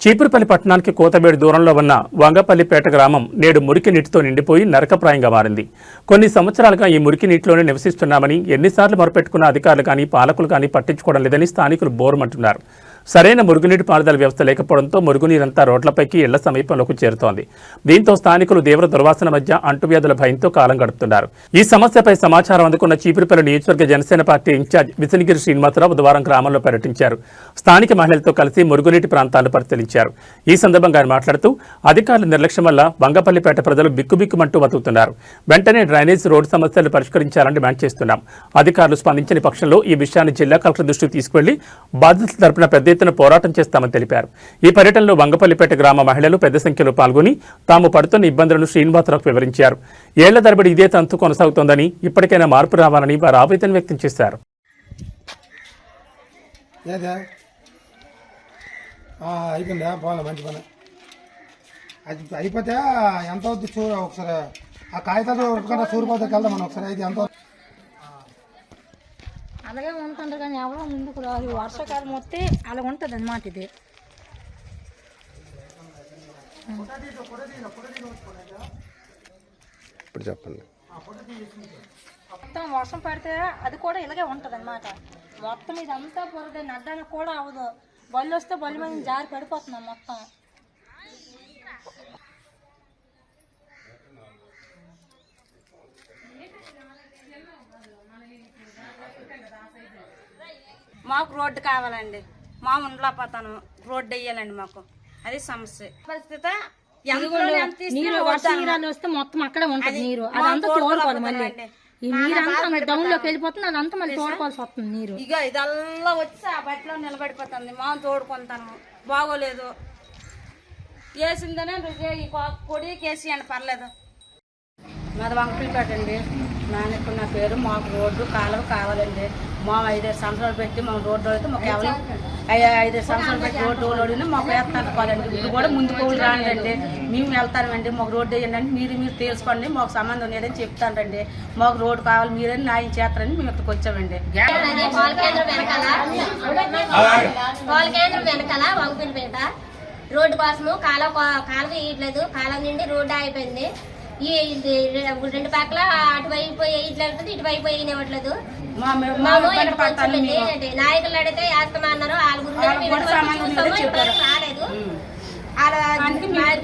చీపురుపల్లి పట్టణానికి కోతబేడు దూరంలో ఉన్న వంగపల్లిపేట గ్రామం నేడు మురికి నీటితో నిండిపోయి నరకప్రాయంగా మారింది. కొన్ని సంవత్సరాలుగా ఈ మురికి నీటిలోనే నివసిస్తున్నామని ఎన్నిసార్లు మొరపెట్టుకున్న అధికారులు కానీ పాలకులు కానీ పట్టించుకోవడం లేదని స్థానికులు బోరుమంటున్నారు. సరైన మురుగునీటి పారుదల వ్యవస్థ లేకపోవడంతో మురుగునీరంతా రోడ్లపైకి ఇళ్ల సమీపంలోకి చేరుతోంది. దీంతో స్థానికులు తీవ్ర దుర్వాసన మధ్య అంటువ్యాధుల భయంతో కాలం గడుపుతున్నారు. ఈ సమస్యపై సమాచారం అందుకున్న చీపురుపల్లి నియోజకవర్గ జనసేన పార్టీ ఇన్ఛార్జ్ విసనగిరి శ్రీనివాసరావు బుధవారం గ్రామంలో పర్యటించారు. స్థానిక మహిళలతో కలిసి మురుగునీటి ప్రాంతాలను పరిశీలించారు. ఈ సందర్భంగా ఆయన మాట్లాడుతూ అధికారుల నిర్లక్ష్యం వల్ల వంగపల్లిపేట ప్రజలు బిక్కుబిక్కుమంటూ బతుకుతున్నారు. వెంటనే డ్రైనేజ్ రోడ్డు సమస్యలు పరిష్కరించాలని డిమాండ్ చేస్తున్నాం. అధికారులు స్పందించని పక్షంలో ఈ విషయాన్ని జిల్లా కలెక్టర్ దృష్టికి తీసుకువెళ్లి బాధితుల తరపున పెద్ద ఎత్తున పోరాటం చేస్తామని తెలిపారు. ఈ పర్యటనలో వంగపల్లిపేట గ్రామ మహిళలు పెద్ద సంఖ్యలో పాల్గొని తాము పడుతున్న ఇబ్బందులను శ్రీనివాసరావుకు వివరించారు. ఏళ్ల తరబడి ఇదే తంతు కొనసాగుతోందని, ఇప్పటికైనా మార్పు రావాలని వారు ఆవేదన వ్యక్తం చేశారు. అయిపోయిందా పోలే మంచి పని అది అయిపోతే ఎంత అవుద్ది చూడ ఒకసారి ఆ కాగితాలు కన్నా సూరిపోతాకి వెళ్దాం మనం ఒకసారి అయితే ఎంత అలాగే ఉంటుంది కానీ ఎవరో ముందుకు రాదు. వర్షాకాలం వస్తే అలా ఉంటుంది అన్నమాట. ఇది ఇప్పుడు చెప్పండి. మొత్తం వర్షం పడితే అది కూడా ఇలాగే ఉంటుంది అన్నమాట. మొత్తం ఇదంతా పొరదే నడ్డానికి కూడా అవ్వదు. బళ్ళు వస్తే బళ్ళు మీద జారి పడిపోతున్నాం మొత్తం. మాకు రోడ్డు కావాలండి. మా ఉండలో పోతాను రోడ్డు వేయాలండి. మాకు అది సమస్య పరిస్థితి. నీరు వర్షాలు వస్తే మొత్తం అక్కడే ఉంటుంది నీరు. అదంతా తోడుకోవాలి. మళ్ళీ ఈ నీరంతా డౌన్ లోకి వెళ్ళిపోతుంది. అదంతా మళ్ళీ తోడుకోవాల్సి వస్తుంది నీరు. ఇక ఇదల్లా వచ్చి ఆ బట్టలో నిలబడిపోతుంది. మా తోడుకుంటాను బాగోలేదు. వేసిందనే ఈ పొడి కేసీయండి పర్లేదు. మాది వంగపల్లిపేట అండి. నాన్నకు నా పేరు. మాకు రోడ్డు కాలువ కావాలండి. మా 5 సంవత్సరాలు పెట్టి మాకు రోడ్డు అయితే మాకు కేవలం 5 సంవత్సరాలు పెట్టి రోడ్డు ఓడినా మాకు వేస్తానుకోవాలండి. ఇప్పుడు కూడా ముందు కోళ్ళు రానండి. మేము వెళ్తామండి. మాకు రోడ్డు వేయండి. మీరు తెలుసుకోండి. మాకు సంబంధం లేదని చెప్తానండి. మాకు రోడ్డు కావాలి, మీరని న్యాయం చేస్తారని మేము ఇక్కడికి వచ్చామండి. వంగపల్లిపేట రోడ్డు కోసము కాలువ వేయట్లేదు. కాలువ నిండి రోడ్డు అయిపోయింది. ఈ 2 పక్కల అటువైపు ఇట్లా వెళ్తుంది, ఇటువైపు వేయనివ్వట్లేదు. నాయకులు అడిగితే వేస్తామా అన్నారు. రాలేదు. అలా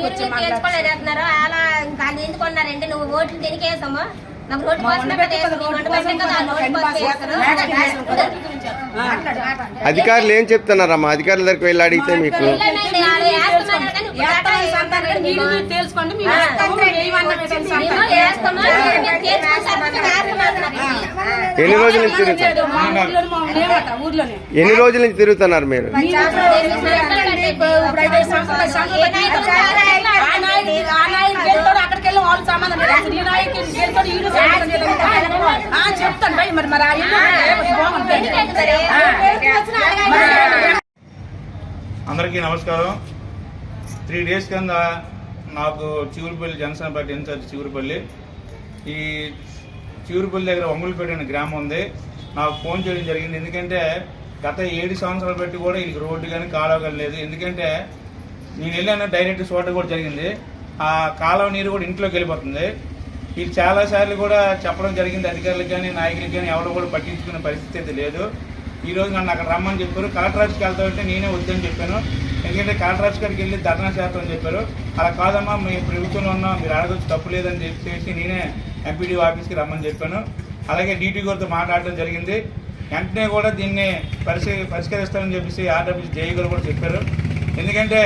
తెలుసుకోలేదు అంటున్నారు. అలా దాన్ని ఎందుకున్నారంటే నువ్వు ఓట్లు తినికేసాము. నాకు రోడ్డు అధికారులు ఏం చెప్తున్నారమ్మా? అధికారుల దగ్గరికి వెళ్ళి అడిగితే మీకు ఎన్ని రోజుల నుంచి తిరుగుతున్నారు మీరు? అందరికీ నమస్కారం. 3 డేస్ కింద నాకు చిగురుపల్లి జనసేన పార్టీ ఇన్ఛార్జ్ చిగురుపల్లి ఈ చిగురుపల్లి దగ్గర వంగులపేట అనే గ్రామం ఉంది. నాకు ఫోన్ చేయడం జరిగింది. ఎందుకంటే గత 7 సంవత్సరాలు పెట్టి కూడా ఇది రోడ్డు కానీ కాలువ కానీ లేదు. ఎందుకంటే నేను వెళ్ళాను డైరెక్ట్ చూడటం కూడా జరిగింది. ఆ కాలువ నీరు కూడా ఇంట్లోకి వెళ్ళిపోతుంది. ఇది చాలాసార్లు కూడా చెప్పడం జరిగింది. అధికారులకు కానీ నాయకులకు కానీ ఎవరు కూడా పట్టించుకునే పరిస్థితి అయితే లేదు. ఈరోజు నన్ను అక్కడ రమ్మని చెప్పారు. కలెక్టర్ ఆఫీస్కి వెళ్తామంటే నేనే వద్దని చెప్పాను. ఎందుకంటే కలెక్టర్ ఆఫీస్ గారికి వెళ్ళి ధర్నా చేస్తామని చెప్పారు. అలా కాదమ్మా మీ ప్రభుత్వంలో ఉన్నా మీరు అడగొచ్చు తప్పు లేదని చెప్పేసి నేనే ఎంపీడీ ఆఫీస్కి రమ్మని చెప్పాను. అలాగే డీటీ గారితో మాట్లాడడం జరిగింది. వెంటనే కూడా దీన్ని పరిష్కరిస్తామని చెప్పేసి ఆర్డబ్ల్యూసీ జేఈ గారు కూడా చెప్పారు. ఎందుకంటే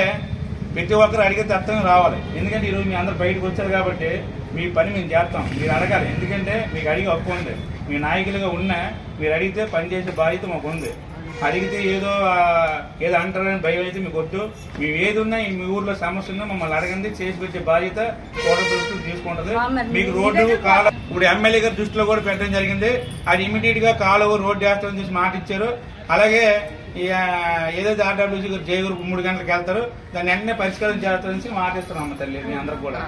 ప్రతి ఒక్కరు అడిగితే అర్థం రావాలి. ఎందుకంటే ఈరోజు మీ అందరు బయటకు వచ్చారు కాబట్టి మీ పని మేము చేస్తాం. మీరు అడగాలి. ఎందుకంటే మీకు అడిగే హక్కు ఉంది. మీ నాయకులుగా ఉన్నా మీరు అడిగితే పనిచేసే బాధ్యత మాకు ఉంది. అడిగితే ఏదో అంటారని భయం అయితే మీకు వద్దు. మేము ఏది ఉన్నా మీ ఊర్లో సమస్య ఉన్నా మమ్మల్ని అడగండి. చేసి పెట్టే బాధ్యత కోటలు తీసుకుంటుంది. మీకు రోడ్డు కాలువ ఇప్పుడు ఎమ్మెల్యే గారి దృష్టిలో కూడా పెట్టడం జరిగింది. అది ఇమీడియట్ గా కాలువ రోడ్డు వేస్తామని చేసి మాట ఇచ్చారు. అలాగే ఏదైతే ఆర్డబ్ల్యూసీ గారు జయ గారు 3 గంటలకు వెళ్తారు. దాన్ని వెంటనే పరిష్కారం చేస్తారని మాట ఇస్తున్నాం తల్లి మీ అందరూ కూడా.